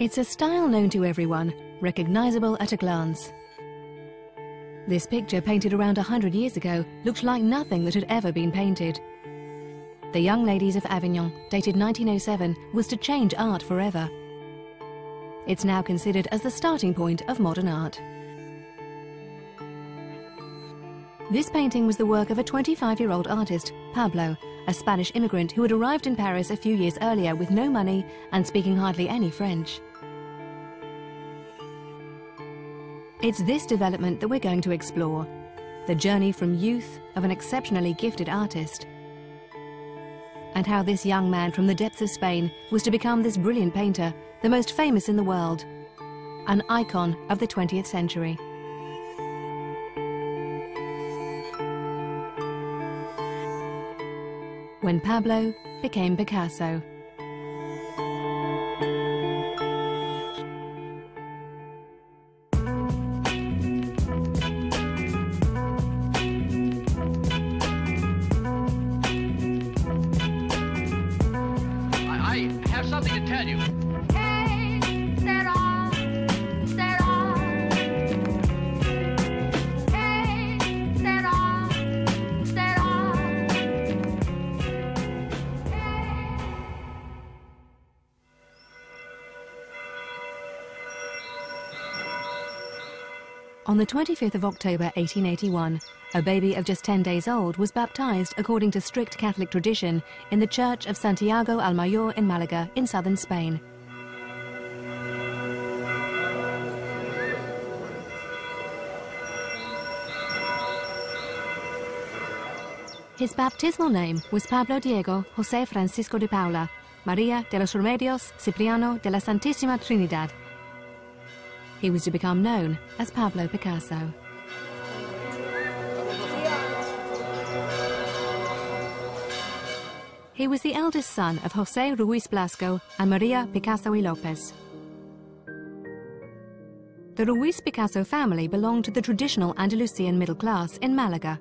It's a style known to everyone, recognizable at a glance. This picture, painted around 100 years ago, looked like nothing that had ever been painted. The Young Ladies of Avignon, dated 1907, was to change art forever. It's now considered as the starting point of modern art. This painting was the work of a 25-year-old artist, Pablo, a Spanish immigrant who had arrived in Paris a few years earlier with no money and speaking hardly any French. It's this development that we're going to explore, the journey from youth of an exceptionally gifted artist, and how this young man from the depths of Spain was to become this brilliant painter, the most famous in the world, an icon of the 20th century. When Pablo became Picasso. I have something to tell you. On the 25th of October 1881, a baby of just 10 days old was baptized according to strict Catholic tradition in the church of Santiago al Mayor in Malaga in southern Spain. His baptismal name was Pablo Diego José Francisco de Paula, María de los Remedios Cipriano de la Santísima Trinidad. He was to become known as Pablo Picasso. He was the eldest son of José Ruiz Blasco and María Picasso y López. The Ruiz Picasso family belonged to the traditional Andalusian middle class in Malaga.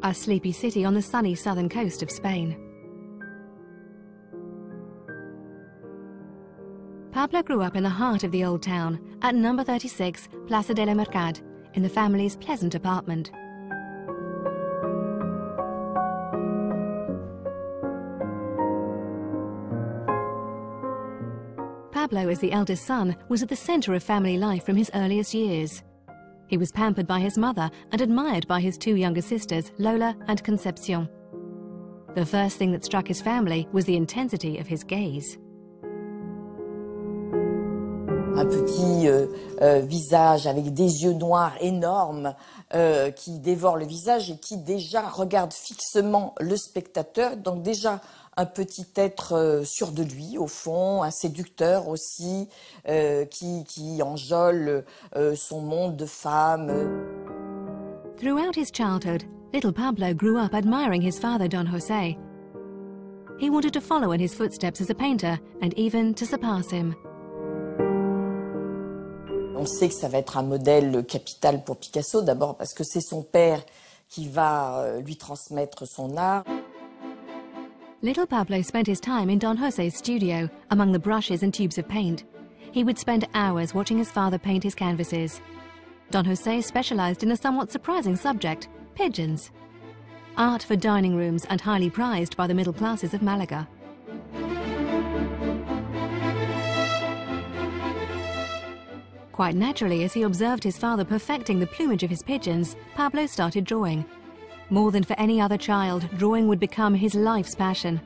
A sleepy city on the sunny southern coast of Spain. Pablo grew up in the heart of the old town, at number 36, Plaza de la Mercado, in the family's pleasant apartment. Pablo, as the eldest son, was at the center of family life from his earliest years. He was pampered by his mother and admired by his two younger sisters, Lola and Concepcion. The first thing that struck his family was the intensity of his gaze. Un petit visage avec des yeux noirs énormes qui dévore le visage et qui déjà regarde fixement le spectateur. Donc déjà un petit être sûr de lui au fond, un séducteur aussi qui enjôle son monde de femme. Throughout his childhood, little Pablo grew up admiring his father Don José. He wanted to follow in his footsteps as a painter and even to surpass him. On sait que ça va être un modèle capital pour Picasso, d'abord parce que c'est son père qui va lui transmettre son art. Little Pablo spent his time in Don José's studio, among the brushes and tubes of paint. He would spend hours watching his father paint his canvases. Don José specialized in a somewhat surprising subject, pigeons. Art for dining rooms and highly prized by the middle classes of Malaga. Quite naturally, as he observed his father perfecting the plumage of his pigeons, Pablo started drawing. More than for any other child, drawing would become his life's passion.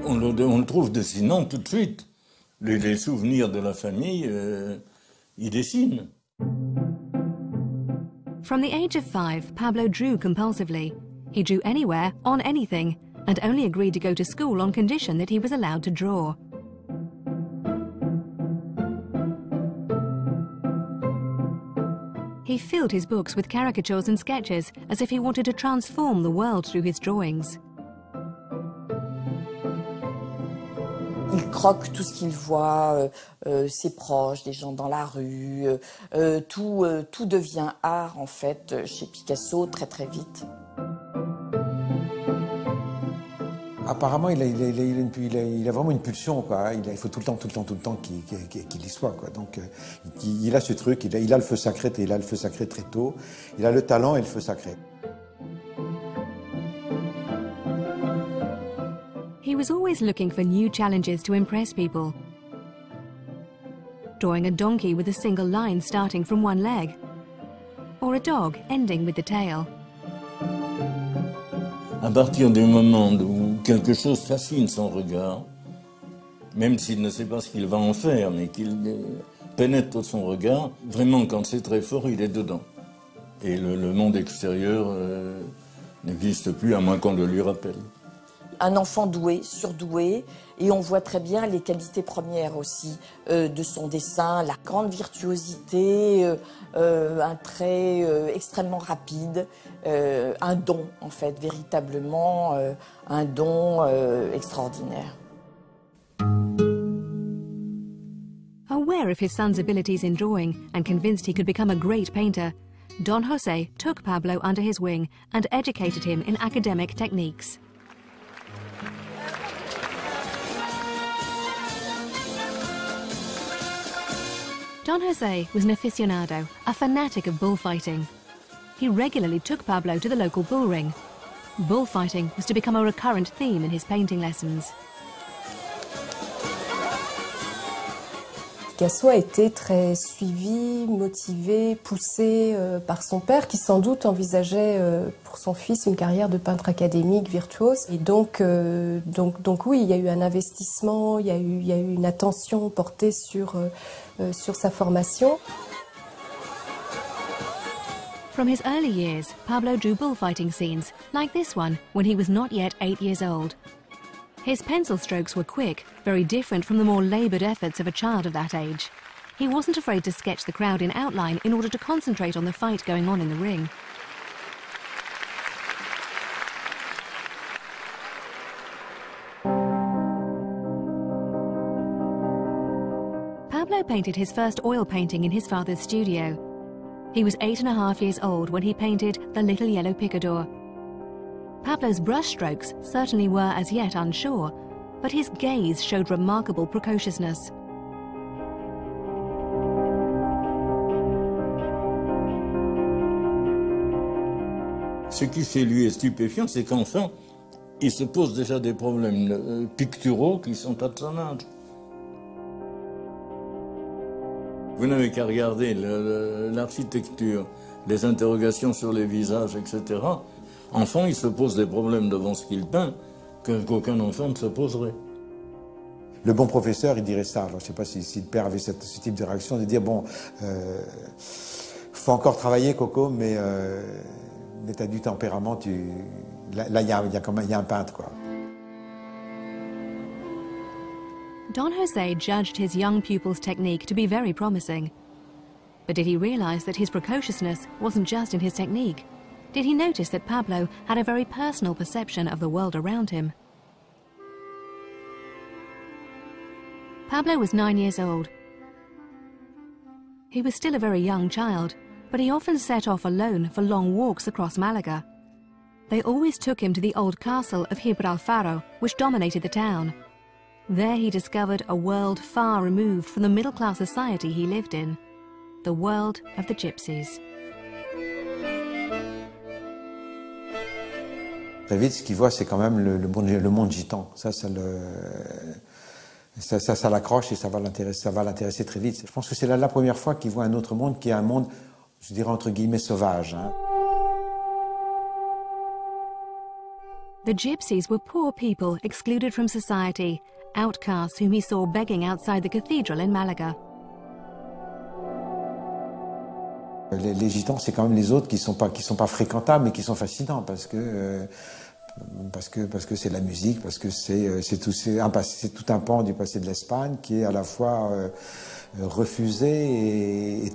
On le trouve dessinant tout de suite. Les souvenirs de la famille, il dessine. From the age of 5, Pablo drew compulsively. He drew anywhere, on anything, and only agreed to go to school on condition that he was allowed to draw. He filled his books with caricatures and sketches as if he wanted to transform the world through his drawings. Il croque tout ce qu'il voit, ses proches, des gens dans la rue. Tout devient art, en fait, chez Picasso, très très vite. Apparemment, il a vraiment une pulsion, quoi. Il faut tout le temps qu'il y soit, quoi. Donc, il a ce truc, il a le feu sacré, et il a le feu sacré très tôt. Il a le talent et le feu sacré. He was always looking for new challenges to impress people. Drawing a donkey with a single line starting from one leg, or a dog ending with the tail. À partir du moment où quelque chose fascine son regard, même s'il ne sait pas ce qu'il va en faire, mais qu'il pénètre son regard, vraiment quand c'est très fort, il est dedans. Et le monde extérieur n'existe plus à moins qu'on le lui rappelle. Un enfant doué, surdoué, et on voit très bien les qualités premières aussi de son dessin, la grande virtuosité, un trait extrêmement rapide, un don en fait, véritablement un don extraordinaire. Aware of his son's abilities in drawing and convinced he could become a great painter, Don José took Pablo under his wing and educated him in academic techniques. Don José was an aficionado, a fanatic of bullfighting. He regularly took Pablo to the local bull ring. Bullfighting was to become a recurrent theme in his painting lessons. Picasso a été très suivi, motivé, poussé par son père qui sans doute envisageait pour son fils une carrière de peintre académique virtuose. Et donc oui, il y a eu un investissement, il y a eu une attention portée sur sa formation. From his early years, Pablo drew bullfighting scenes, like this one when he was not yet 8 years old. His pencil strokes were quick, very different from the more laboured efforts of a child of that age. He wasn't afraid to sketch the crowd in outline in order to concentrate on the fight going on in the ring. Pablo painted his first oil painting in his father's studio. He was 8.5 years old when he painted The Little Yellow Picador. Pablo's brushstrokes certainly were as yet unsure, but his gaze showed remarkable precociousness. Ce qui chez lui est stupéfiant, c'est qu'enfin, il se pose déjà des problèmes picturaux qui sont à son âge. Vous n'avez qu'à regarder l'architecture, les interrogations sur les visages, etc. Enfant, il se pose des problèmes devant ce qu'il peint qu'aucun enfant ne se poserait. Le bon professeur, il dirait ça. Alors, je ne sais pas si le père avait ce type de réaction, de dire, bon, faut encore travailler, Coco, mais tu as du tempérament, là, il y a un peintre, quoi. Don José judged his young pupil's technique to be very promising. But did he realize that his precociousness wasn't just in his technique? Did he notice that Pablo had a very personal perception of the world around him? Pablo was 9 years old. He was still a very young child, but he often set off alone for long walks across Malaga. They always took him to the old castle of Gibralfaro, which dominated the town. There he discovered a world far removed from the middle-class society he lived in, the world of the gypsies. Très vite, ce qu'il voit, c'est quand même le monde gitan. Ça l'accroche et ça va l'intéresser très vite. Je pense que c'est la première fois qu'il voit un autre monde qui est un monde, je dirais entre guillemets, sauvage. Hein. The gypsies were poor people excluded from society, outcasts whom he saw begging outside the cathedral in Malaga. Les gitans, c'est quand même les autres qui sont pas fréquentables, mais qui sont fascinants parce que c'est la musique, parce que c'est tout un pan du passé de l'Espagne qui est à la fois refusé et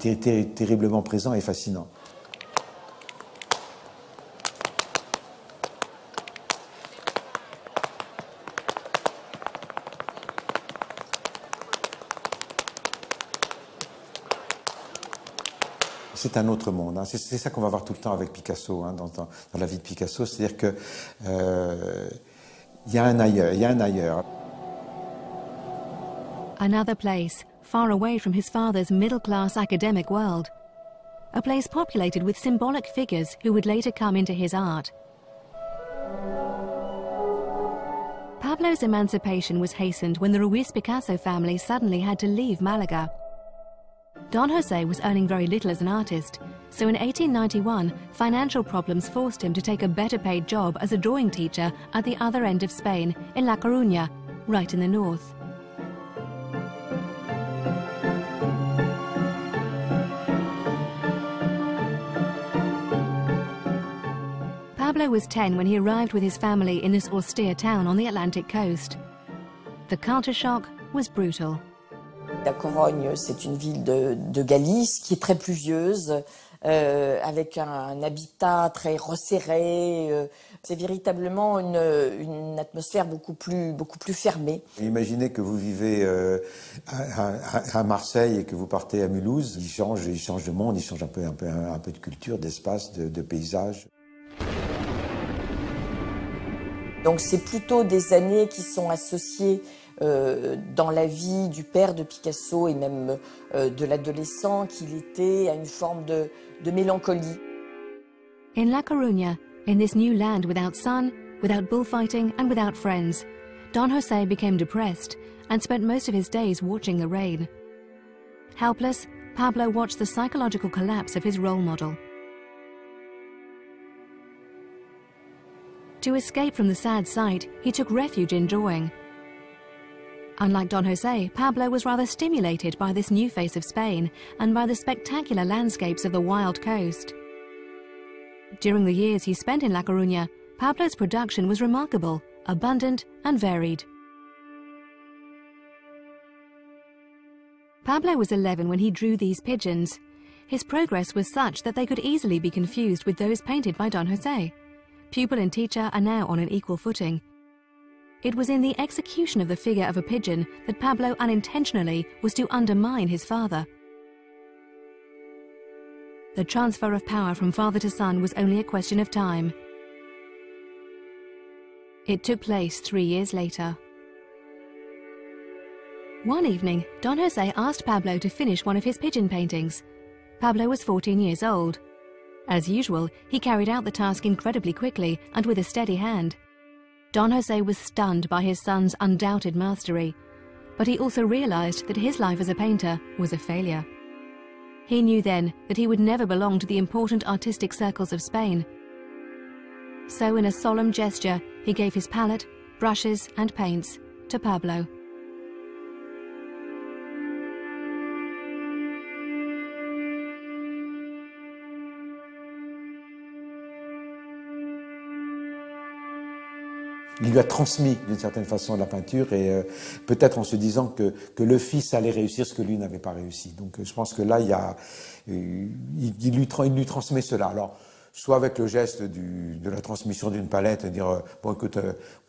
terriblement présent et fascinant. c'est un autre monde. Hein. C'est ça qu'on va voir tout le temps avec Picasso, hein, dans la vie de Picasso. C'est-à-dire que y a un ailleurs, il y a un ailleurs. Another place, far away from his father's middle-class academic world. A place populated with symbolic figures who would later come into his art. Pablo's emancipation was hastened when the Ruiz Picasso family suddenly had to leave Malaga. Don José was earning very little as an artist, so in 1891, financial problems forced him to take a better-paid job as a drawing teacher at the other end of Spain, in La Coruña, right in the north. Pablo was 10 when he arrived with his family in this austere town on the Atlantic coast. The culture shock was brutal. La Corogne, c'est une ville de Galice qui est très pluvieuse, avec un habitat très resserré. C'est véritablement une atmosphère beaucoup plus fermée. Imaginez que vous vivez à Marseille et que vous partez à Mulhouse. Il change de monde, il change un peu de culture, d'espace, de paysage. Donc c'est plutôt des années qui sont associées dans la vie du père de Picasso et même de l'adolescent qu'il était à une forme de mélancolie. In La Coruña, in this new land without sun, without bullfighting and without friends, Don José became depressed and spent most of his days watching the rain. Helpless, Pablo watched the psychological collapse of his role model. To escape from the sad sight, he took refuge in drawing. Unlike Don José, Pablo was rather stimulated by this new face of Spain and by the spectacular landscapes of the wild coast. During the years he spent in La Coruña, Pablo's production was remarkable, abundant and varied. Pablo was 11 when he drew these pigeons. His progress was such that they could easily be confused with those painted by Don José. Pupil and teacher are now on an equal footing. It was in the execution of the figure of a pigeon that Pablo unintentionally was to undermine his father. The transfer of power from father to son was only a question of time. It took place 3 years later. One evening, Don José asked Pablo to finish one of his pigeon paintings. Pablo was 14 years old. As usual, he carried out the task incredibly quickly and with a steady hand. Don José was stunned by his son's undoubted mastery, but he also realized that his life as a painter was a failure. He knew then that he would never belong to the important artistic circles of Spain. So in a solemn gesture, he gave his palette, brushes and paints to Pablo. Il lui a transmis d'une certaine façon la peinture et peut-être en se disant que le fils allait réussir ce que lui n'avait pas réussi. Donc je pense que là, il lui transmet cela. Alors, soit avec le geste de la transmission d'une palette, dire bon écoute,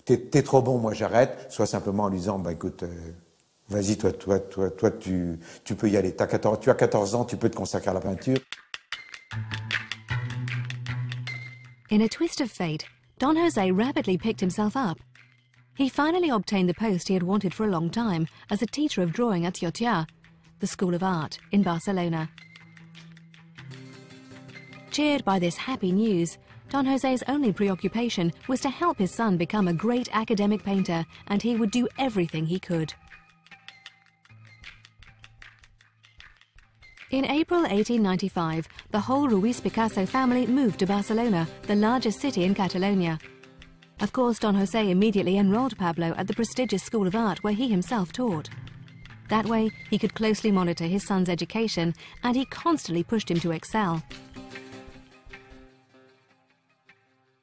t'es trop bon, moi j'arrête, soit simplement en lui disant bah écoute, vas-y toi tu peux y aller. Tu as 14 ans, tu peux te consacrer à la peinture. In a twist of fate, Don José rapidly picked himself up. He finally obtained the post he had wanted for a long time as a teacher of drawing at Tinha, the School of Art in Barcelona. Cheered by this happy news, Don José's only preoccupation was to help his son become a great academic painter, and he would do everything he could. In April 1895, the whole Ruiz Picasso family moved to Barcelona, the largest city in Catalonia. Of course, Don José immediately enrolled Pablo at the prestigious School of Art where he himself taught. That way, he could closely monitor his son's education, and he constantly pushed him to excel.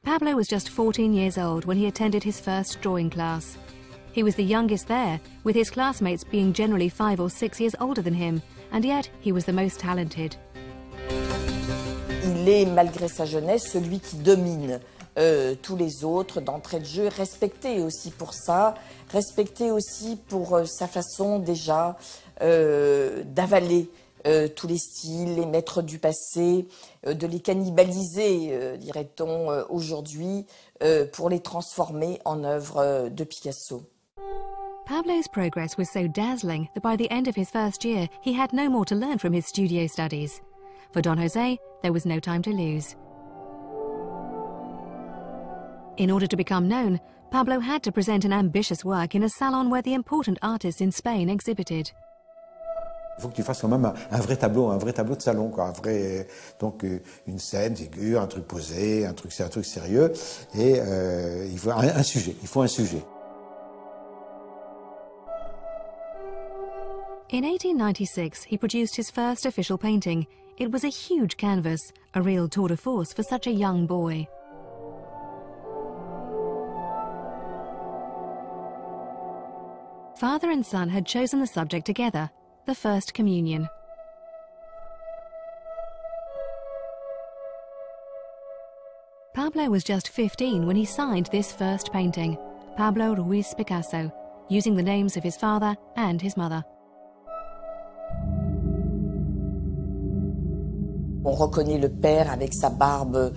Pablo was just 14 years old when he attended his first drawing class. He was the youngest there, with his classmates being generally 5 or 6 years older than him, and yet he was the most talented. Il est, malgré sa jeunesse, celui qui domine tous les autres d'entrée de jeu, respecté aussi pour ça, respecté aussi pour sa façon déjà d'avaler tous les styles, les maîtres du passé, de les cannibaliser, dirait-on aujourd'hui, pour les transformer en œuvres de Picasso. Pablo's progress was so dazzling that by the end of his first year, he had no more to learn from his studio studies. For Don José, there was no time to lose. In order to become known, Pablo had to present an ambitious work in a salon where the important artists in Spain exhibited. Il faut que tu fasses quand même un vrai tableau de salon, quoi, donc une scène, figure, un truc posé, un truc sérieux, et il faut un sujet. In 1896, he produced his first official painting. It was a huge canvas, a real tour de force for such a young boy. Father and son had chosen the subject together, the First Communion. Pablo was just 15 when he signed this first painting, Pablo Ruiz Picasso, using the names of his father and his mother. On reconnaît le père avec sa barbe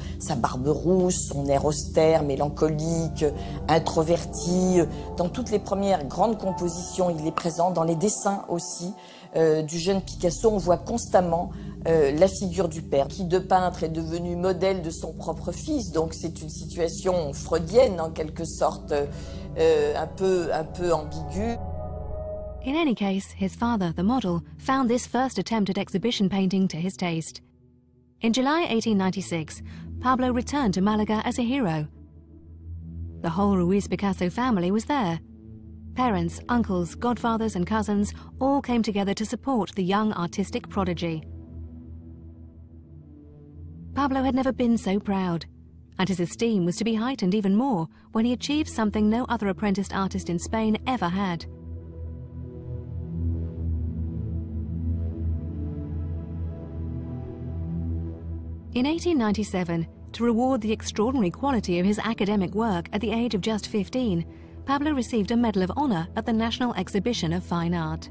rousse, son air austère, mélancolique, introverti. Dans toutes les premières grandes compositions, il est présent. Dans les dessins aussi du jeune Picasso, on voit constamment la figure du père, qui de peintre est devenu modèle de son propre fils. Donc c'est une situation freudienne en quelque sorte, un peu ambiguë. In any case, his father, the model, found this first attempt at exhibition painting to his taste. In July 1896, Pablo returned to Malaga as a hero. The whole Ruiz Picasso family was there. Parents, uncles, godfathers and cousins all came together to support the young artistic prodigy. Pablo had never been so proud, and his esteem was to be heightened even more when he achieved something no other apprenticed artist in Spain ever had. In 1897, to reward the extraordinary quality of his academic work at the age of just 15, Pablo received a Medal of Honor at the National Exhibition of Fine Art.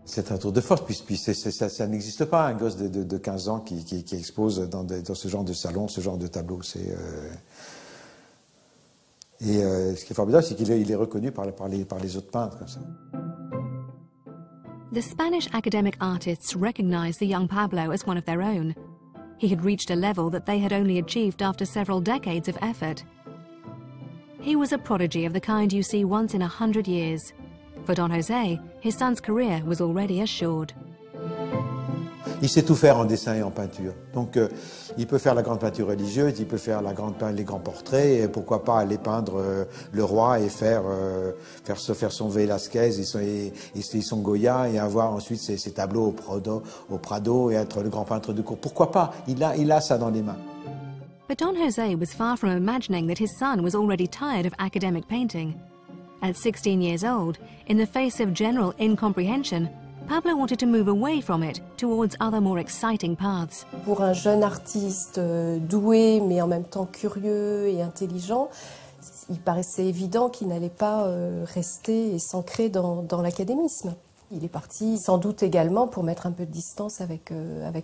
C'est un tour de force, puis ça n'existe pas, un gosse de 15 ans qui expose dans ce genre de salon, ce genre de tableau. Ce qui est formidable, c'est qu'il est reconnu par les autres peintres, comme ça. The Spanish academic artists recognized the young Pablo as one of their own. He had reached a level that they had only achieved after several decades of effort. He was a prodigy of the kind you see once in 100 years. For Don José, his son's career was already assured. Il sait tout faire en dessin et en peinture. Donc il peut faire la grande peinture religieuse, il peut faire les grands portraits, et pourquoi pas aller peindre le roi et faire son Velázquez et son Goya, et avoir ensuite ses tableaux au Prado et être le grand peintre de cour. Pourquoi pas? Il a ça dans les mains. But Don José was far from imagining that his son was already tired of academic painting. At 16 years old, in the face of general incomprehension, Pablo wanted to move away from it towards other more exciting paths. Pour un jeune artiste doué mais en même temps curieux et intelligent, il paraissait évident qu'il n'allait pas rester et s'ancrer dans l'académisme. Il est parti sans doute également pour mettre un peu de distance avec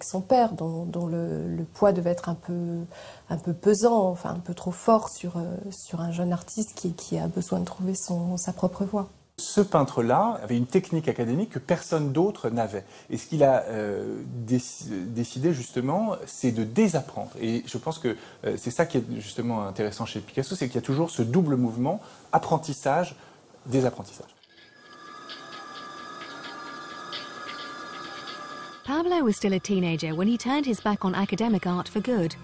son père, dont le poids devait être un peu pesant, enfin un peu trop fort sur un jeune artiste qui a besoin de trouver sa propre voie. Ce peintre-là avait une technique académique que personne d'autre n'avait. Et ce qu'il a décidé justement, c'est de désapprendre. Et je pense que c'est ça qui est justement intéressant chez Picasso, c'est qu'il y a toujours ce double mouvement, apprentissage, désapprentissage. Pablo was still a teenager when he turned his back on academic art for good.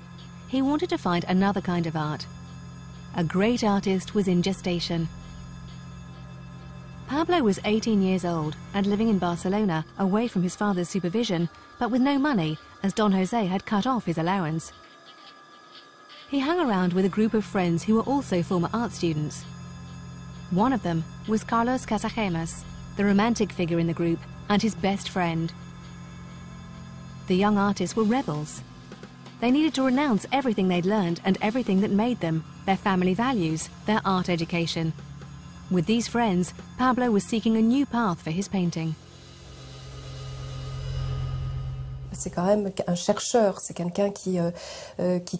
He wanted to find another kind of art. A great artist was in gestation. Pablo was 18 years old and living in Barcelona, away from his father's supervision, but with no money, as Don José had cut off his allowance. He hung around with a group of friends who were also former art students. One of them was Carlos Casagemas, the romantic figure in the group and his best friend. The young artists were rebels. They needed to renounce everything they'd learned and everything that made them, their family values, their art education. With these friends, Pablo was seeking a new path for his painting. C'est quand même un chercheur, c'est quelqu'un qui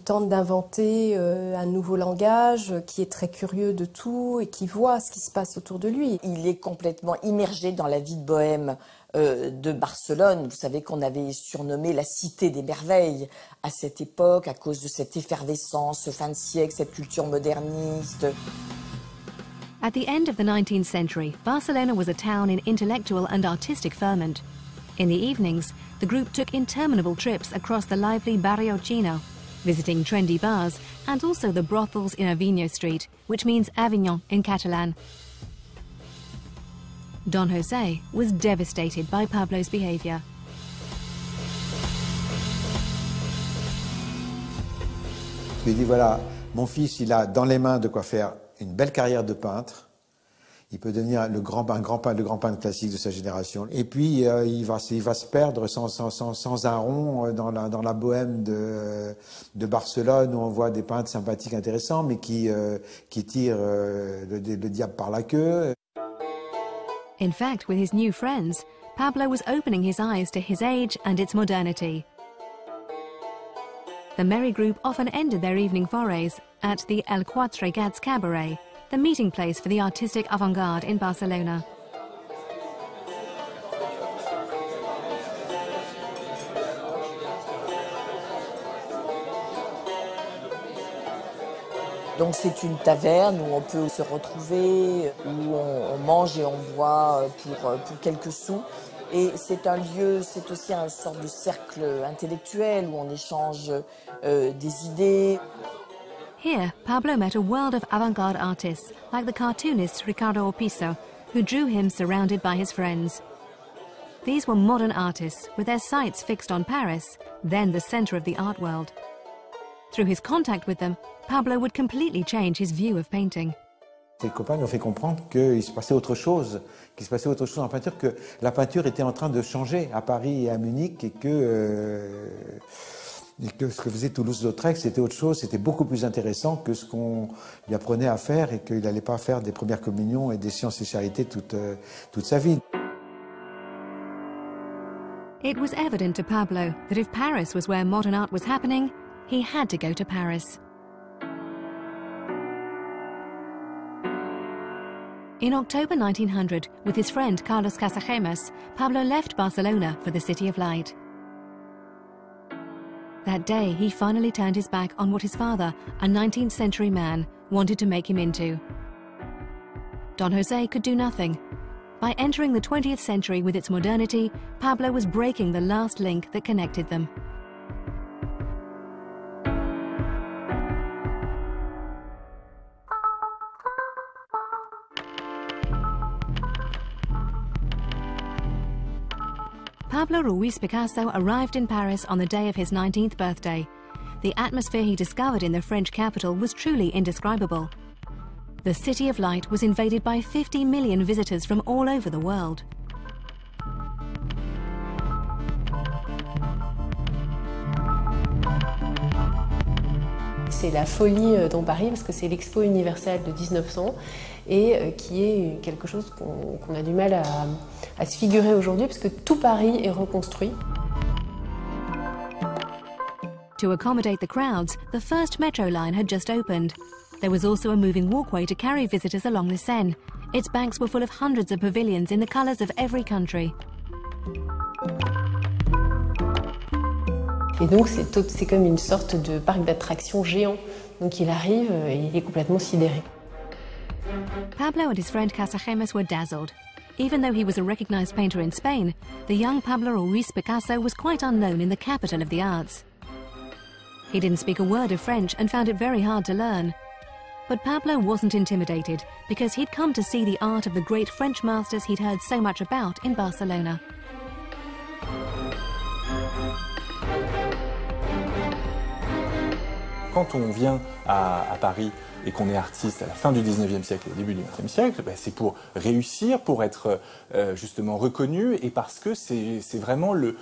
tente d'inventer un nouveau langage, qui est très curieux de tout et qui voit ce qui se passe autour de lui. Il est complètement immergé dans la vie de bohème de Barcelone. Vous savez qu'on avait surnommé la cité des merveilles à cette époque à cause de cette effervescence, fin de siècle, cette culture moderniste. At the end of the 19th century, Barcelona was a town in intellectual and artistic ferment. In the evenings, the group took interminable trips across the lively Barrio Chino, visiting trendy bars and also the brothels in Avignon Street, which means Avignon in Catalan. Don José was devastated by Pablo's behavior. Je lui ai dit, voilà, mon fils, il a dans les mains de quoi faire une belle carrière de peintre. Il peut devenir le grand peintre classique de sa génération. Et puis, il va se perdre sans un rond dans la bohème de Barcelone, où on voit des peintres sympathiques, intéressants, mais qui tirent le diable par la queue. In fact, with his new friends, Pablo was opening his eyes to his age and its modernity. The merry group often ended their evening forays at the El Quatre Gats Cabaret, the meeting place for the artistic avant-garde in Barcelona. Donc c'est une taverne où on peut se retrouver, où on mange et on boit pour quelques sous. Et c'est un lieu, c'est aussi une sorte de cercle intellectuel où on échange des idées. Here, Pablo met a world of avant-garde artists, like the cartoonist Ricardo Opiso, who drew him surrounded by his friends. These were modern artists, with their sights fixed on Paris, then the centre of the art world. Through his contact with them, Pablo would completely change his view of painting. Ses copains lui ont fait comprendre qu'il se passait autre chose, en peinture, que la peinture était en train de changer à Paris et à Munich et que ce que faisait Toulouse-Lautrec, c'était autre chose, c'était beaucoup plus intéressant que ce qu'on lui apprenait à faire et qu'il n'allait pas faire des premières communions et des sciences et charités toute sa vie. It was evident to Pablo that if Paris was where modern art was happening, he had to go to Paris. In October 1900, with his friend Carlos Casagemas, Pablo left Barcelona for the City of Light. That day, he finally turned his back on what his father, a 19th century man, wanted to make him into. Don José could do nothing. By entering the 20th century with its modernity, Pablo was breaking the last link that connected them. Pablo Ruiz Picasso arrived in Paris on the day of his 19th birthday. The atmosphere he discovered in the French capital was truly indescribable. The City of Light was invaded by 50 million visitors from all over the world. C'est la folie dans Paris parce que c'est l'expo universelle de 1900 et qui est quelque chose qu'on a du mal à se figurer aujourd'hui parce que tout Paris est reconstruit. To accommodate the crowds, the first metro line had just opened. There was also a moving walkway to carry visitors along the Seine. Its banks were full of hundreds of pavilions in the colours of every country. Et donc c'est comme une sorte de parc d'attractions géant. Donc il arrive et il est complètement sidéré. Pablo and his friend Casagemas were dazzled. Even though he was a recognized painter in Spain, the young Pablo Ruiz Picasso was quite unknown in the capital of the arts. He didn't speak a word of French and found it very hard to learn. But Pablo wasn't intimidated because he'd come to see the art of the great French masters he'd heard so much about in Barcelona. Quand on vient à Paris et qu'on est artiste à la fin du 19e siècle et au début du 20e siècle, c'est pour réussir, pour être justement reconnu et parce que c'est vraiment le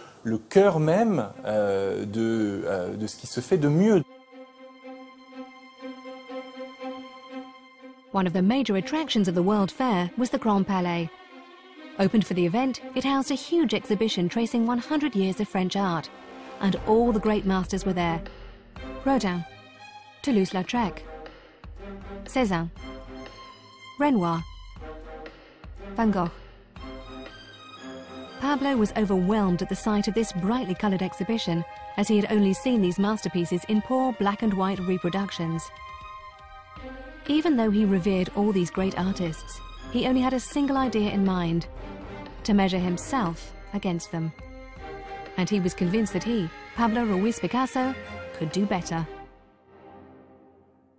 cœur même de ce qui se fait de mieux. One of the major attractions of the World Fair was the Grand Palais. Opened for the event, it housed a huge exhibition tracing 100 years of French art, and all the great masters were there. Rodin, Toulouse-Lautrec, Cézanne, Renoir, Van Gogh. Pablo was overwhelmed at the sight of this brightly coloured exhibition, as he had only seen these masterpieces in poor black and white reproductions. Even though he revered all these great artists, he only had a single idea in mind: to measure himself against them. And he was convinced that he, Pablo Picasso, could do better.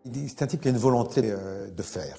C'est un type qui a une volonté de faire.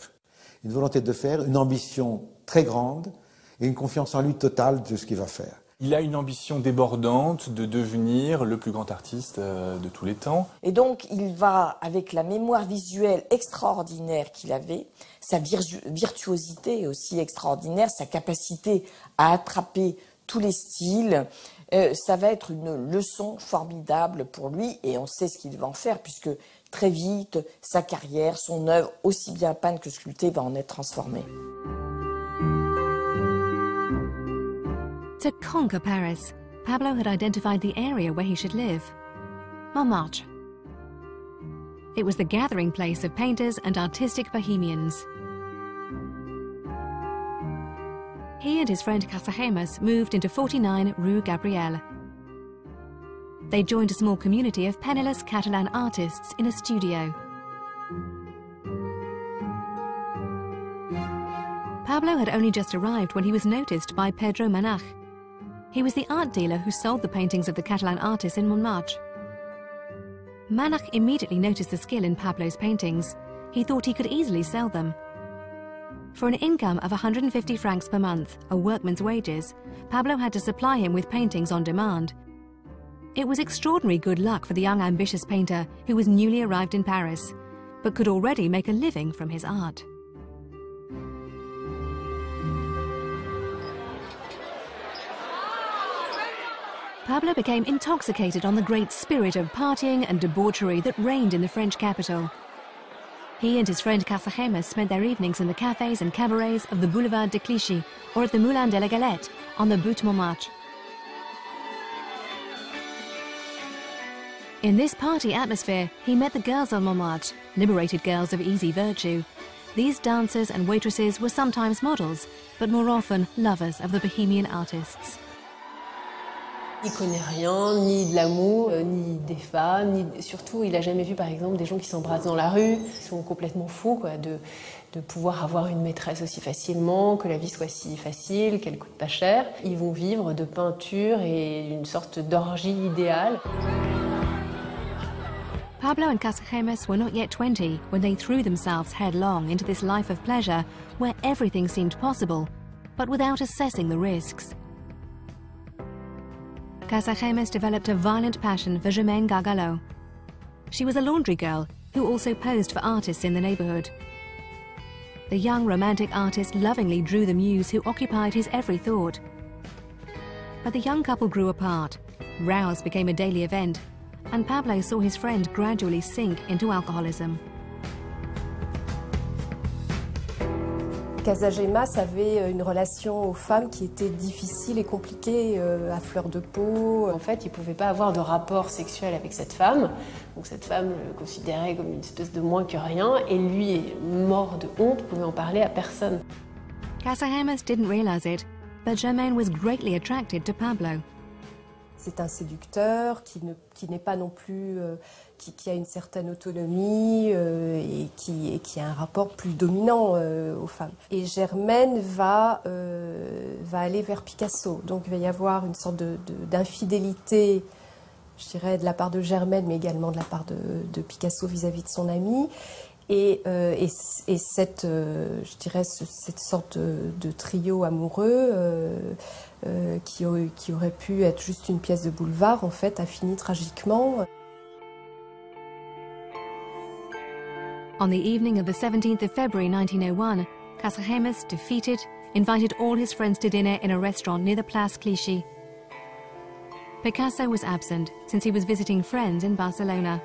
Une volonté de faire, une ambition très grande et une confiance en lui totale de ce qu'il va faire. Il a une ambition débordante de devenir le plus grand artiste de tous les temps. Et donc, il va, avec la mémoire visuelle extraordinaire qu'il avait, sa virtuosité aussi extraordinaire, sa capacité à attraper tous les styles, ça va être une leçon formidable pour lui, et on sait ce qu'il va en faire, puisque très vite, sa carrière, son œuvre, aussi bien peinte que sculptée, va en être transformée. To conquer Paris, Pablo had identified the area where he should live: Montmartre. It was the gathering place of painters and artistic bohemians. He and his friend Casagemas moved into 49 Rue Gabrielle. They joined a small community of penniless Catalan artists in a studio. Pablo had only just arrived when he was noticed by Pedro Manach. He was the art dealer who sold the paintings of the Catalan artists in Montmartre. Manach immediately noticed the skill in Pablo's paintings. He thought he could easily sell them. For an income of 150 francs per month, a workman's wages, Pablo had to supply him with paintings on demand. It was extraordinary good luck for the young ambitious painter who was newly arrived in Paris, but could already make a living from his art. Pablo became intoxicated on the great spirit of partying and debauchery that reigned in the French capital. He and his friend Casagemas spent their evenings in the cafes and cabarets of the Boulevard de Clichy or at the Moulin de la Galette on the Butte de Montmartre. In this party atmosphere, he met the girls on Montmartre, liberated girls of easy virtue. These dancers and waitresses were sometimes models, but more often lovers of the bohemian artists. Il connaît rien, ni de l'amour, ni des femmes, surtout il n'a jamais vu par exemple des gens qui s'embrassent dans la rue. Ils sont complètement fous quoi, de pouvoir avoir une maîtresse aussi facilement, que la vie soit si facile, qu'elle coûte pas cher. Ils vont vivre de peinture et d'une sorte d'orgie idéale. Pablo and Casagemas were not yet 20 when they threw themselves headlong into this life of pleasure where everything seemed possible, but without assessing the risks. Casagemas developed a violent passion for Germaine Gargalot. She was a laundry girl who also posed for artists in the neighbourhood. The young romantic artist lovingly drew the muse who occupied his every thought. But the young couple grew apart. Rows became a daily event, and Pablo saw his friend gradually sink into alcoholism. Casagemas avait une relation aux femmes qui était difficile et compliquée, à fleur de peau. En fait, il ne pouvait pas avoir de rapport sexuel avec cette femme. Donc cette femme le considérait comme une espèce de moins que rien. Et lui, mort de honte, ne pouvait en parler à personne. Casagemas didn't realize it, but Germaine was greatly attracted to Pablo. C'est un séducteur qui n'est pas non plus, qui a une certaine autonomie et qui a un rapport plus dominant aux femmes. Et Germaine va aller vers Picasso. Donc il va y avoir une sorte d'infidélité, je dirais, de la part de Germaine, mais également de la part de Picasso vis-à-vis de son ami. Et cette, je dirais, cette sorte de trio amoureux qui aurait pu être juste une pièce de boulevard, en fait, a fini tragiquement. On the evening of the 17th of February 1901, Casagemas, defeated, invited all his friends to dinner in a restaurant near the Place Clichy. Picasso was absent since he was visiting friends in Barcelona.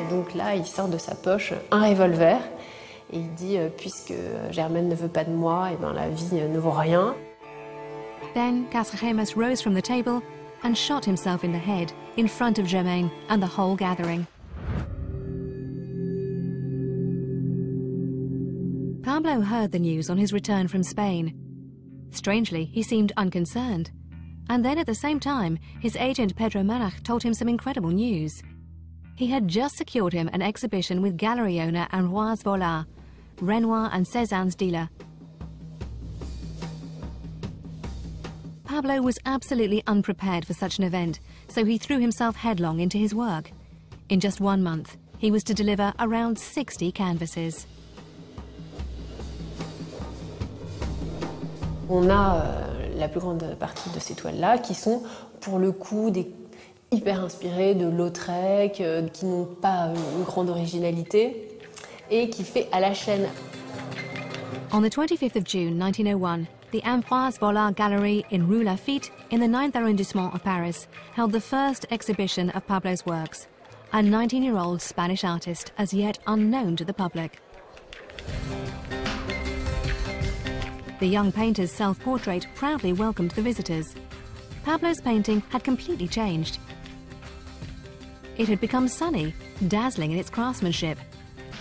donc là, il sort de sa poche un revolver et il dit puisque Germaine ne veut pas de moi, et ben la vie ne vaut rien. Then Casagemas rose from the table and shot himself in the head in front of Germaine and the whole gathering. Pablo heard the news on his return from Spain. Strangely, he seemed unconcerned. And then at the same time, his agent Pedro Manach told him some incredible news. He had just secured him an exhibition with gallery owner Ambroise Vollard, Renoir and Cézanne's dealer. Pablo was absolutely unprepared for such an event, so he threw himself headlong into his work. In just 1 month, he was to deliver around 60 canvases. On a la plus grande partie de ces toiles-là qui sont pour le coup hyper inspirées de Lautrec, qui n'ont pas une grande originalité et qui fait à la chaîne. On the 25th of June 1901, the Ambroise Vollard Gallery in Rue Lafitte in the 9th arrondissement of Paris held the first exhibition of Pablo's works, a 19-year-old Spanish artist as yet unknown to the public. The young painter's self-portrait proudly welcomed the visitors. Pablo's painting had completely changed. It had become sunny, dazzling in its craftsmanship,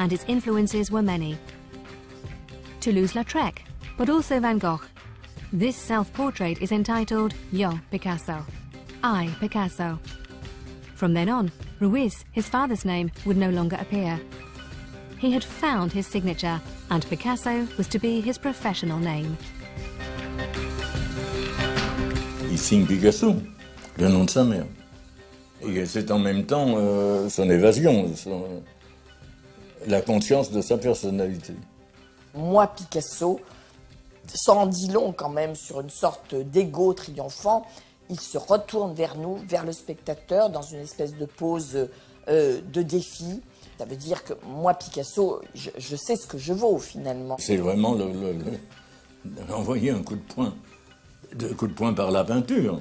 and its influences were many. Toulouse-Lautrec, but also Van Gogh. This self-portrait is entitled Yo, Picasso, I, Picasso. From then on, Ruiz, his father's name, would no longer appear. He had found his signature, and Picasso was to be his professional name. Il signe Picasso, le nom de sa mère. Et c'est en même temps son évasion, la conscience de sa personnalité. Moi, Picasso, ça en dit long quand même sur une sorte d'ego triomphant. Il se retourne vers nous, vers le spectateur, dans une espèce de pose de défi. Ça veut dire que moi, Picasso, je sais ce que je vaux finalement. C'est vraiment envoyer un coup de poing par la peinture.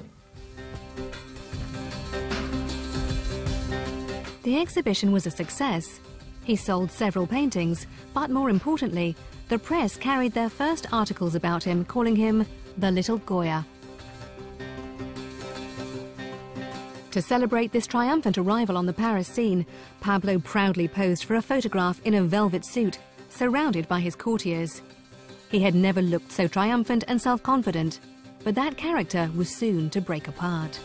The exhibition was a success. He sold several paintings, but more importantly, the press carried their first articles about him, calling him the Little Goya. To celebrate this triumphant arrival on the Paris scene, Pablo proudly posed for a photograph in a velvet suit, surrounded by his courtiers. He had never looked so triumphant and self-confident, but that character was soon to break apart.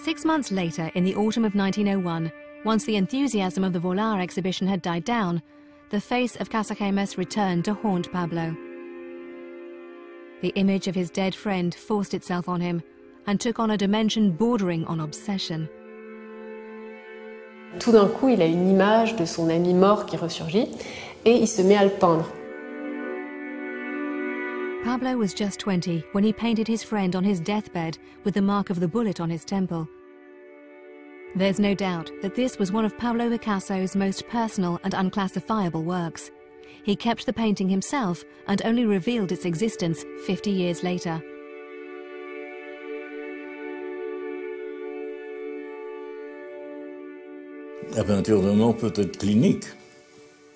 Six months later, in the autumn of 1901, once the enthusiasm of the Vollard exhibition had died down, the face of Casagemas returned to haunt Pablo. The image of his dead friend forced itself on him and took on a dimension bordering on obsession. Tout d'un coup, il a une image de son ami mort qui ressurgit et il se met à le peindre. Pablo was just 20 when he painted his friend on his deathbed with the mark of the bullet on his temple. There's no doubt that this was one of Pablo Picasso's most personal and unclassifiable works. He kept the painting himself and only revealed its existence 50 years later. La peinture de mort peut être clinique.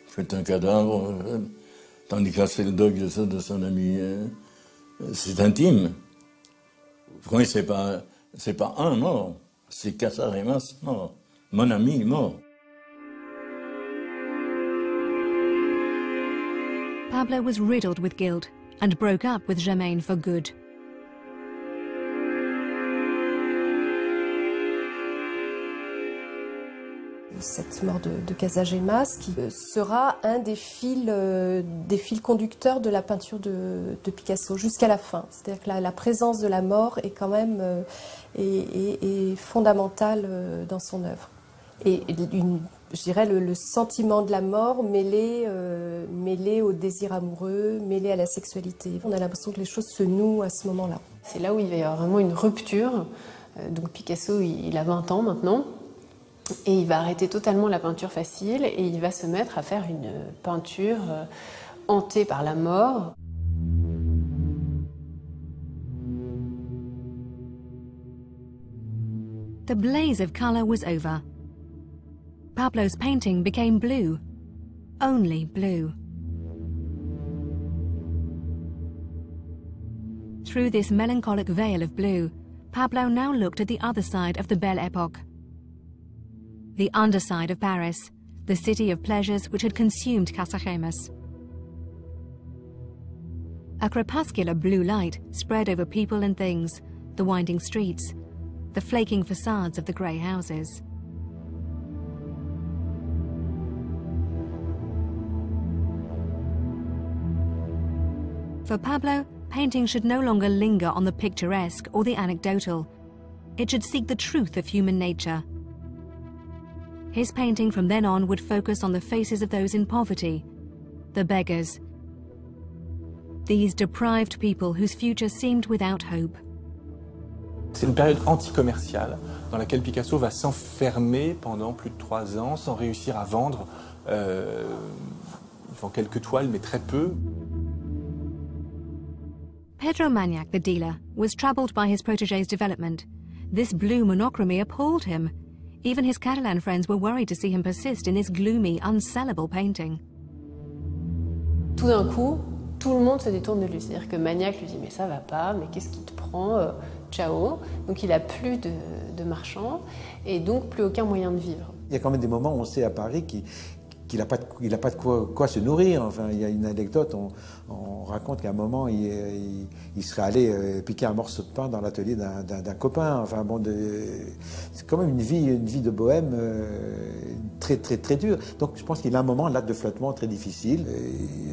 C'est un cadavre, tandis que c'est le deuil de son ami. C'est intime. Pour moi, c'est pas un mort, c'est Casagemas mort, mon ami mort. Pablo was riddled with guilt and broke up with Germaine for good. Cette mort de Casagemas qui sera un des fils conducteurs de la peinture de Picasso jusqu'à la fin. C'est-à-dire que la présence de la mort est quand même est fondamentale dans son œuvre. Et je dirais le sentiment de la mort mêlé au désir amoureux, mêlé à la sexualité. On a l'impression que les choses se nouent à ce moment-là. C'est là où il va y avoir vraiment une rupture. Donc Picasso, il a 20 ans maintenant. Et il va arrêter totalement la peinture facile et il va se mettre à faire une peinture hanté par la mort. The blaze of colour was over. Pablo's painting became blue, only blue. Through this melancholic veil of blue, Pablo now looked at the other side of the Belle Époque. The underside of Paris, the city of pleasures which had consumed Cartagena. A crepuscular blue light spread over people and things, the winding streets, the flaking facades of the grey houses. For Pablo, painting should no longer linger on the picturesque or the anecdotal. It should seek the truth of human nature. His painting from then on would focus on the faces of those in poverty, the beggars, these deprived people whose future seemed without hope. C'est une période anti-commerciale dans laquelle Picasso va s'enfermer pendant plus de 3 ans sans réussir à vendre. Il vend quelques toiles, mais très peu. Pedro Magnac, the dealer, was troubled by his protégé's development. This blue monochrome appalled him. Even his Catalan friends were worried to see him persist in this gloomy, unsellable painting. Tout d'un coup, tout le monde se détourne de lui. C'est-à-dire que Magnac lui dit « mais ça va pas, mais qu'est-ce qui te prend ciao ». Donc il a plus de marchands et donc plus aucun moyen de vivre. Il y a quand même des moments où on sait à Paris qu'il n'a pas de quoi se nourrir. Enfin, il y a une anecdote, on raconte qu'à un moment, il serait allé piquer un morceau de pain dans l'atelier d'un copain. Enfin, bon, c'est quand même une vie de bohème très, très, très dure. Donc, je pense qu'il a un moment là de flottement très difficile.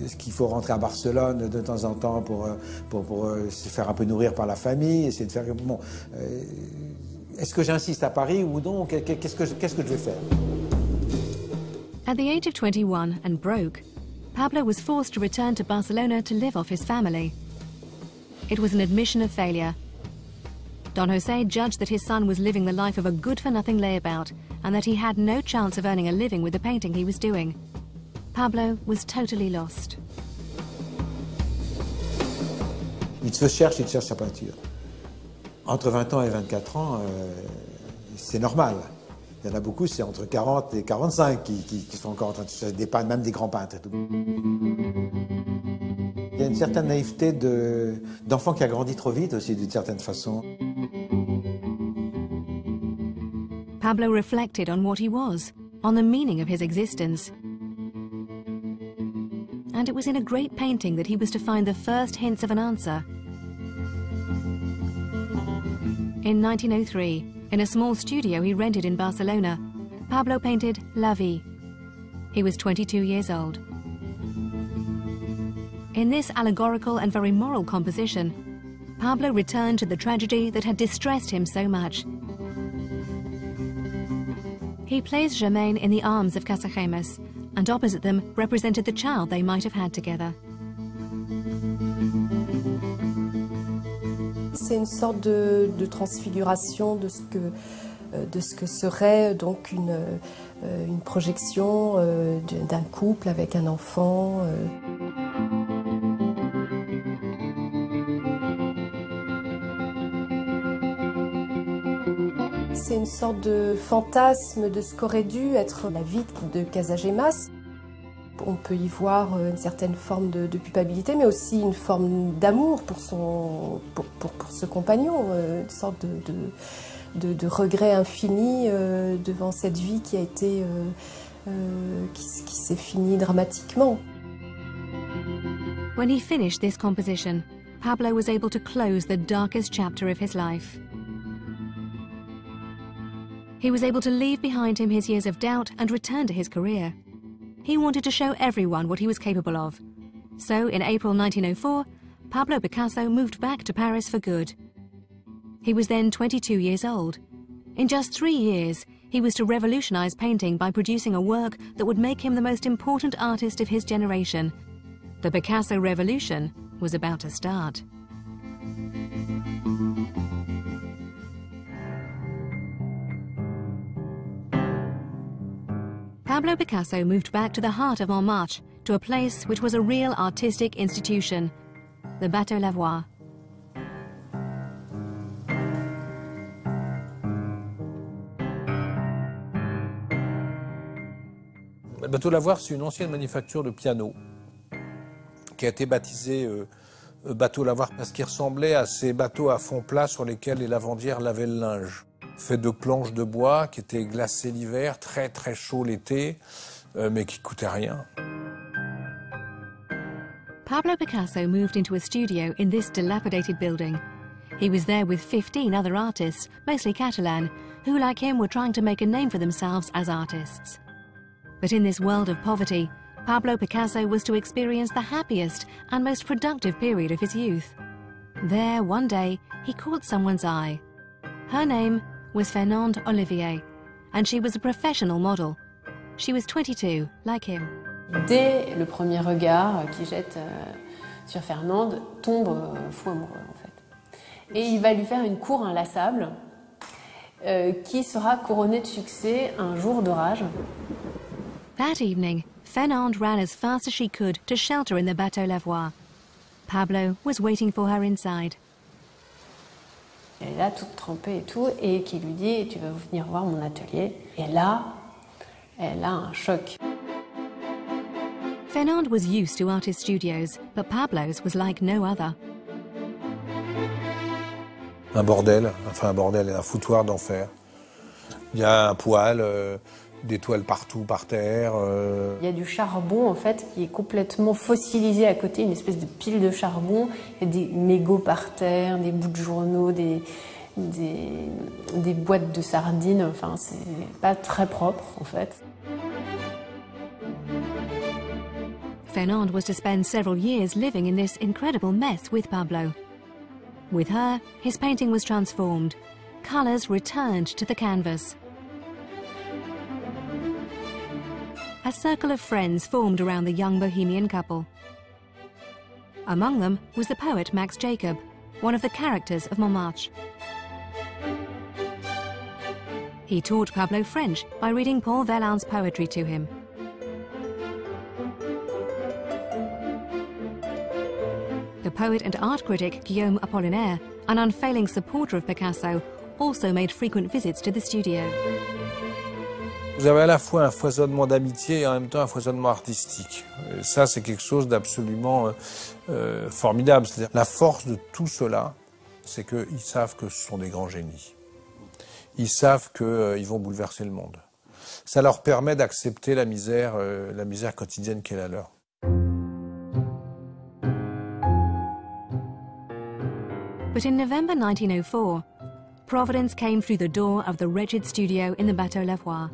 Est-ce qu'il faut rentrer à Barcelone de temps en temps pour se faire un peu nourrir par la famille, essayer de faire... Bon, est-ce que j'insiste à Paris ou non? Qu'est-ce que je vais faire? At the age of 21 and broke, Pablo was forced to return to Barcelona to live off his family. It was an admission of failure. Don José judged that his son was living the life of a good-for-nothing layabout and that he had no chance of earning a living with the painting he was doing. Pablo was totally lost. Il cherche sa peinture. Entre 20 ans et 24 ans, c'est normal. Il y en a beaucoup, c'est entre 40 et 45 qui sont encore en train de chercher des peintres, même des grands peintres et tout. Il y a une certaine naïveté d'enfant qui a grandi trop vite aussi, d'une certaine façon. Pablo reflected on what he was, on the meaning of his existence. And it was in a great painting that he was to find the first hints of an answer. In 1903, in a small studio he rented in Barcelona, Pablo painted La Vie. He was 22 years old. In this allegorical and very moral composition, Pablo returned to the tragedy that had distressed him so much. He placed Germaine in the arms of Casagemas, and opposite them represented the child they might have had together. C'est une sorte de transfiguration de ce que serait donc une projection d'un couple avec un enfant. C'est une sorte de fantasme de ce qu'aurait dû être la vie de Casagemas. On peut y voir une certaine forme de culpabilité, mais aussi une forme d'amour pour ce compagnon, une sorte de regret infini devant cette vie qui a été, qui s'est finie dramatiquement. When he finished this composition, Pablo was able to close the darkest chapter of his life. He was able to leave behind him his years of doubt and return to his career. He wanted to show everyone what he was capable of. So, in April 1904, Pablo Picasso moved back to Paris for good. He was then 22 years old. In just 3 years, he was to revolutionize painting by producing a work that would make him the most important artist of his generation. The Picasso Revolution was about to start. Pablo Picasso moved back to the heart of Montmartre to a place which was a real artistic institution, the Bateau Lavoir. Le Bateau Lavoir, c'est une ancienne manufacture de piano qui a été baptisée Bateau Lavoir parce qu'il ressemblait à ces bateaux à fond plat sur lesquels les lavandières lavaient le linge. Fait de planches de bois qui étaient glacées l'hiver, très très chaud l'été, mais qui coûtaient rien. Pablo Picasso moved into a studio in this dilapidated building. He was there with 15 other artists, mostly Catalan, who like him were trying to make a name for themselves as artists. But in this world of poverty, Pablo Picasso was to experience the happiest and most productive period of his youth. There, one day, he caught someone's eye. Her name was Fernande Olivier, and she was a professional model. She was 22, like him. Dès le premier regard qu'il jette sur Fernande, tombe fou amoureux en fait. Et il va lui faire une cour inlassable qui sera couronnée de succès un jour d'orage. That evening, Fernande ran as fast as she could to shelter in the Bateau Lavoir. Pablo was waiting for her inside. Elle est là, toute trempée et tout, et qui lui dit « Tu vas venir voir mon atelier ». Et là, elle a un choc. Fernande was used to artist studios, but Pablo's was like no other. Un bordel, un foutoir d'enfer. Il y a un poêle, des toiles partout par terre. Il y a du charbon en fait qui est complètement fossilisé à côté, une espèce de pile de charbon. Il y a des mégots par terre, des bouts de journaux, des boîtes de sardines. Enfin, c'est pas très propre en fait. Fernande was to spend several years living in this incredible mess with Pablo. With her, his painting was transformed. Colours returned to the canvas. A circle of friends formed around the young bohemian couple. Among them was the poet Max Jacob, one of the characters of Montmartre. He taught Pablo French by reading Paul Verlaine's poetry to him. The poet and art critic Guillaume Apollinaire, an unfailing supporter of Picasso, also made frequent visits to the studio. Vous avez à la fois un foisonnement d'amitié et en même temps un foisonnement artistique. Et ça, c'est quelque chose d'absolument formidable. C'est-à-dire, la force de tout cela, c'est qu'ils savent que ce sont des grands génies. Ils savent qu'ils vont bouleverser le monde. Ça leur permet d'accepter la misère quotidienne qui est la leur. But in November 1904, Providence came through the door of the wretched studio in the Bateau Lavoir.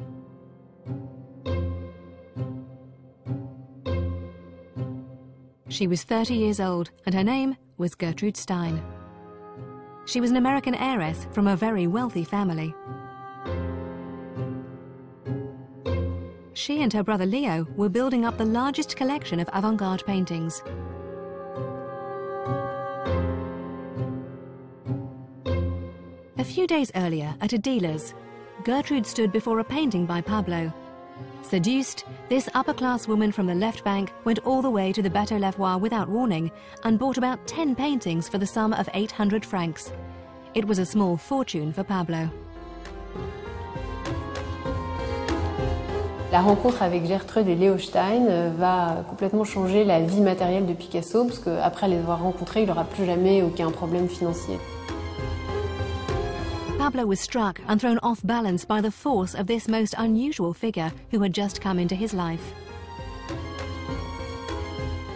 She was 30 years old, and her name was Gertrude Stein. She was an American heiress from a very wealthy family. She and her brother Leo were building up the largest collection of avant-garde paintings. A few days earlier, at a dealer's, Gertrude stood before a painting by Pablo. Seduced, this upper-class woman from the left bank went all the way to the Bateau Lavoir without warning and bought about 10 paintings for the sum of 800 francs. It was a small fortune for Pablo. La rencontre avec Gertrude et Leo Stein va complètement changer la vie matérielle de Picasso, parce qu'après les avoir rencontrés, il n'aura plus jamais aucun problème financier. Pablo was struck and thrown off balance by the force of this most unusual figure who had just come into his life.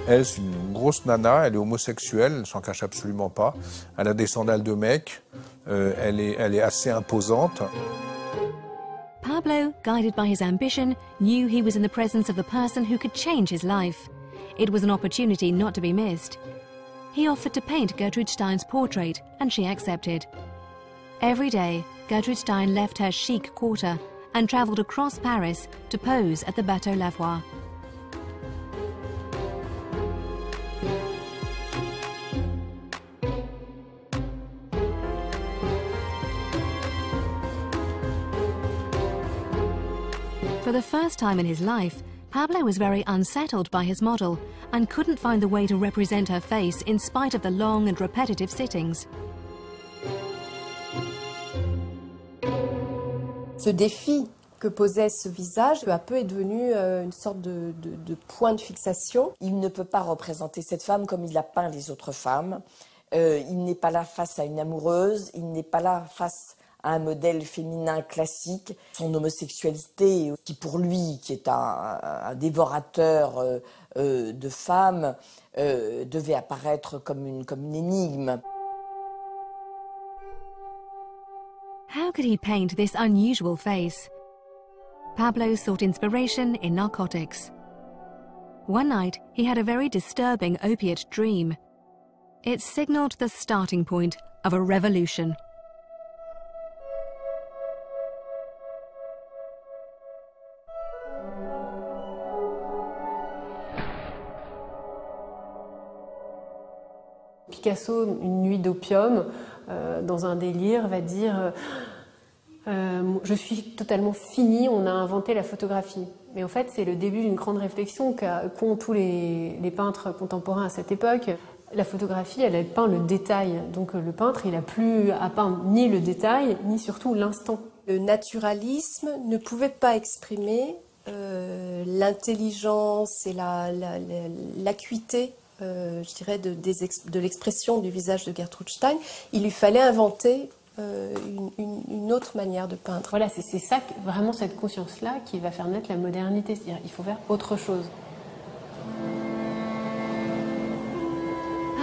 Elle, c'est une grosse nana, elle est homosexuelle, elle ne s'en cache absolument pas. Elle a des sandales de mec, elle est assez imposante. Pablo, guided by his ambition, knew he was in the presence of the person who could change his life. It was an opportunity not to be missed. He offered to paint Gertrude Stein's portrait, and she accepted. Every day, Gertrude Stein left her chic quarter and travelled across Paris to pose at the Bateau Lavoir. For the first time in his life, Pablo was very unsettled by his model and couldn't find the way to represent her face in spite of the long and repetitive sittings. Ce défi que posait ce visage, peu à peu est devenu une sorte de point de fixation. Il ne peut pas représenter cette femme comme il a peint les autres femmes. Il n'est pas là face à une amoureuse, il n'est pas là face à un modèle féminin classique. Son homosexualité, qui pour lui, qui est un dévorateur de femmes, devait apparaître comme une énigme. How could he paint this unusual face? Pablo sought inspiration in narcotics. One night, he had a very disturbing opiate dream. It signaled the starting point of a revolution. Picasso, une nuit d'opium, dans un délire, va dire je suis totalement fini, on a inventé la photographie. Mais en fait, c'est le début d'une grande réflexion qu'ont tous les peintres contemporains à cette époque. La photographie, elle peint le détail. Donc le peintre, il n'a plus à peindre ni le détail, ni surtout l'instant. Le naturalisme ne pouvait pas exprimer l'intelligence et l'acuité, je dirais, de l'expression du visage de Gertrude Stein. Il lui fallait inventer une autre manière de peindre. Voilà, c'est ça, vraiment cette conscience-là qui va faire naître la modernité. C'est-à-dire qu'il faut faire autre chose.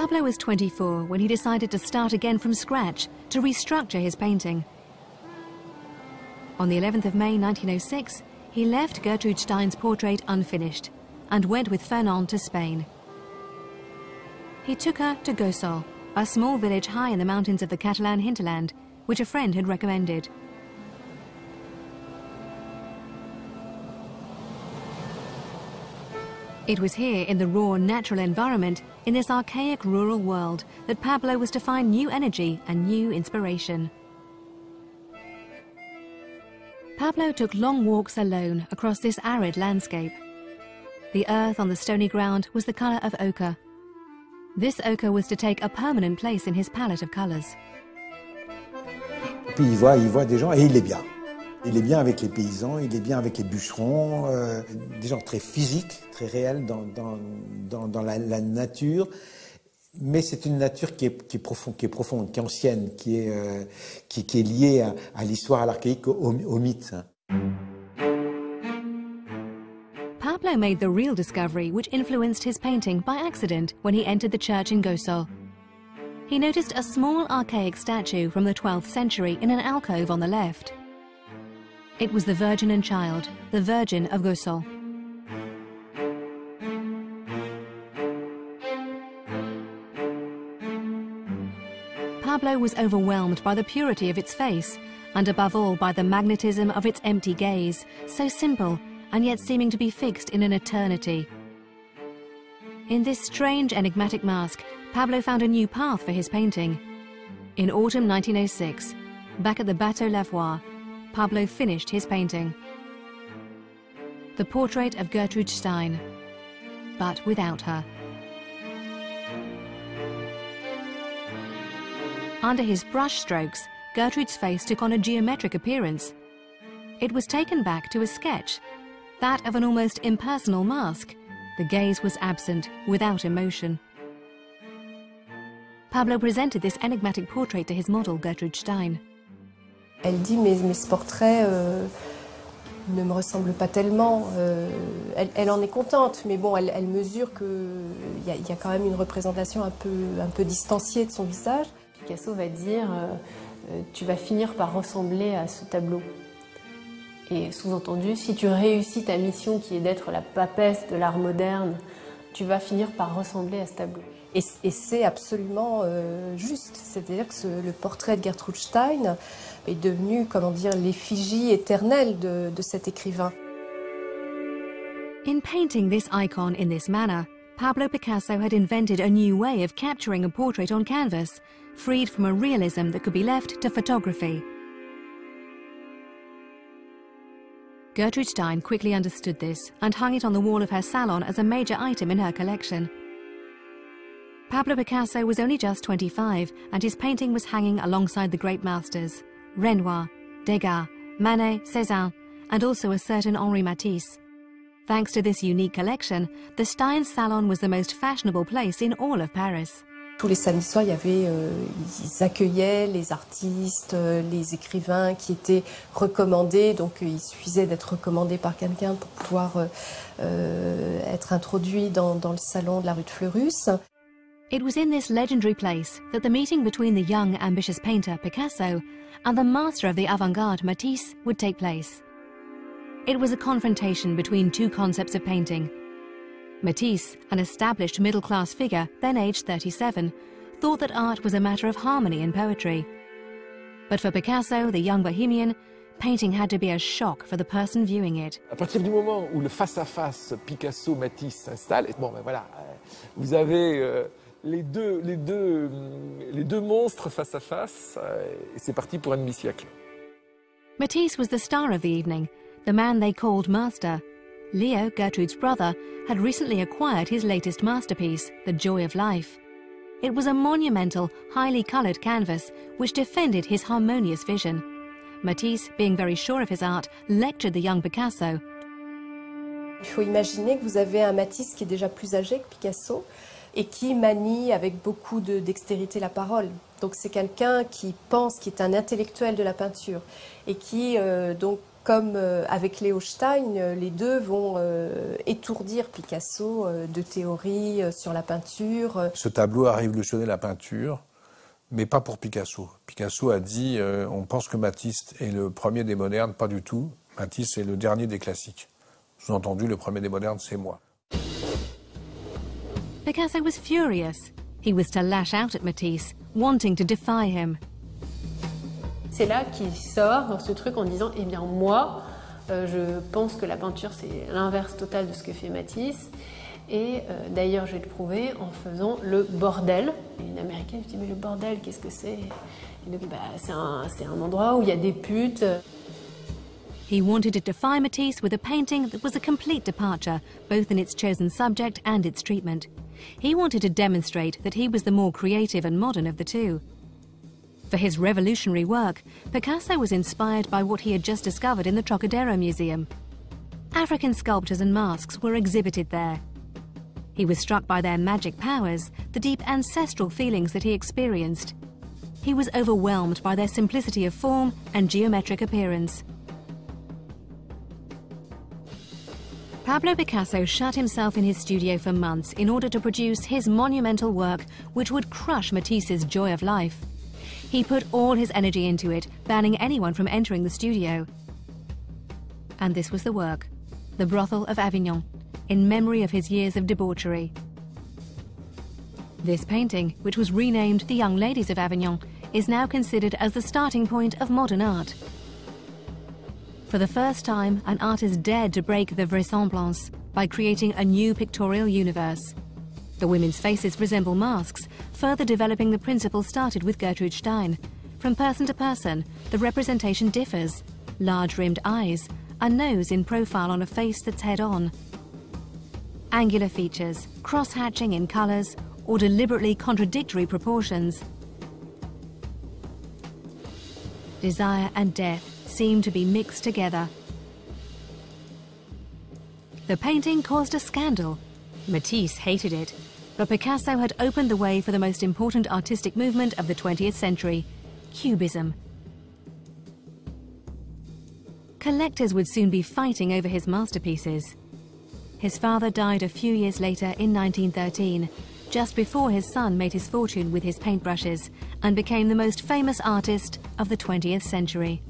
Pablo was 24 when he decided to start again from scratch to restructure his painting. On the 11th of May 1906, he left Gertrude Stein's portrait unfinished and went with Fernand to Spain. He took her to Gossol, a small village high in the mountains of the Catalan hinterland, which a friend had recommended. It was here, in the raw, natural environment, in this archaic rural world, that Pablo was to find new energy and new inspiration. Pablo took long walks alone across this arid landscape. The earth on the stony ground was the colour of ochre. This ochre was to take a permanent place in his palette of colours. Puis il voit des gens et il est bien. Il est bien avec les paysans, il est bien avec les bûcherons, des gens très physiques, très réels dans la nature. Mais c'est une nature qui est profonde, qui est ancienne, qui est liée à l'histoire, à l'archaïque, au mythe. Pablo made the real discovery which influenced his painting by accident when he entered the church in Gossol. He noticed a small archaic statue from the 12th century in an alcove on the left. It was the Virgin and Child, the Virgin of Gossol. Pablo was overwhelmed by the purity of its face, and above all by the magnetism of its empty gaze, so simple and yet seeming to be fixed in an eternity. In this strange, enigmatic mask, Pablo found a new path for his painting. In autumn 1906, back at the Bateau Lavoie, Pablo finished his painting. The portrait of Gertrude Stein, but without her. Under his brush strokes, Gertrude's face took on a geometric appearance. It was taken back to a sketch, that of an almost impersonal mask. The gaze was absent, without emotion. Pablo presented this enigmatic portrait to his model, Gertrude Stein. Elle dit, mais ce portrait ne me ressemble pas tellement. Elle en est contente, mais bon, elle mesure qu'il y a quand même une représentation un peu distanciée de son visage. Picasso va dire tu vas finir par ressembler à ce tableau. Et sous-entendu, si tu réussis ta mission qui est d'être la papesse de l'art moderne, tu vas finir par ressembler à ce tableau. Et c'est absolument juste. C'est-à-dire que le portrait de Gertrude Stein est devenu, comment dire, l'effigie éternelle de cet écrivain. In painting this icon in this manner, Pablo Picasso had invented a new way of capturing a portrait on canvas, freed from a realism that could be left to photography. Gertrude Stein quickly understood this and hung it on the wall of her salon as a major item in her collection. Pablo Picasso was only just 25 and his painting was hanging alongside the great masters, Renoir, Degas, Manet, Cézanne, and also a certain Henri Matisse. Thanks to this unique collection, the Stein salon was the most fashionable place in all of Paris. Tous les samedis soirs, ils accueillaient les artistes, les écrivains qui étaient recommandés. Donc, il suffisait d'être recommandé par quelqu'un pour pouvoir être introduit dans le salon de la rue de Fleurus. It was in this legendary place that the meeting between the young, ambitious painter Picasso and the master of the avant-garde Matisse would take place. It was a confrontation between two concepts of painting. Matisse, an established middle-class figure, then aged 37, thought that art was a matter of harmony and poetry. But for Picasso, the young bohemian, painting had to be a shock for the person viewing it. À partir du moment où le face-à-face Picasso-Matisse s'installe, bon ben voilà, vous avez les deux monstres face-à-face, et c'est parti pour un demi-siècle. Matisse was the star of the evening, the man they called master. Leo, Gertrude's brother, had recently acquired his latest masterpiece, The Joy of Life. It was a monumental, highly coloured canvas which defended his harmonious vision. Matisse, being very sure of his art, lectured the young Picasso. Il faut imaginer que vous avez un Matisse qui est déjà plus âgé que Picasso et qui manie avec beaucoup de dextérité la parole. Donc c'est quelqu'un qui pense, qui est un intellectuel de la peinture et qui donc comme avec Léo Stein, les deux vont étourdir Picasso de théories sur la peinture. Ce tableau a révolutionné la peinture, mais pas pour Picasso. Picasso a dit on pense que Matisse est le premier des modernes, pas du tout. Matisse est le dernier des classiques. Sous-entendu, le premier des modernes, c'est moi. Picasso was furious. He was to lash out at Matisse, wanting to defy him. C'est là qu'il sort dans ce truc en disant « Eh bien moi, je pense que la peinture c'est l'inverse total de ce que fait Matisse. Et d'ailleurs je vais le prouver en faisant le bordel. » Une américaine lui dit « Mais le bordel, qu'est-ce que c'est ?» Il dit bah, « C'est un endroit où il y a des putes. » He wanted to defy Matisse with a painting that was a complete departure, both in its chosen subject and its treatment. He wanted to demonstrate that he was the more creative and modern of the two. For his revolutionary work, Picasso was inspired by what he had just discovered in the Trocadero Museum. African sculptures and masks were exhibited there. He was struck by their magic powers, the deep ancestral feelings that he experienced. He was overwhelmed by their simplicity of form and geometric appearance. Pablo Picasso shut himself in his studio for months in order to produce his monumental work, which would crush Matisse's Joy of Life. He put all his energy into it, banning anyone from entering the studio. And this was the work, The Brothel of Avignon, in memory of his years of debauchery. This painting, which was renamed The Young Ladies of Avignon, is now considered as the starting point of modern art. For the first time, an artist dared to break the vraisemblance by creating a new pictorial universe. The women's faces resemble masks, further developing the principle started with Gertrude Stein. From person to person, the representation differs. Large-rimmed eyes, a nose in profile on a face that's head-on. Angular features, cross-hatching in colours, or deliberately contradictory proportions. Desire and death seem to be mixed together. The painting caused a scandal. Matisse hated it, but Picasso had opened the way for the most important artistic movement of the 20th century, Cubism. Collectors would soon be fighting over his masterpieces. His father died a few years later in 1913, just before his son made his fortune with his paintbrushes and became the most famous artist of the 20th century.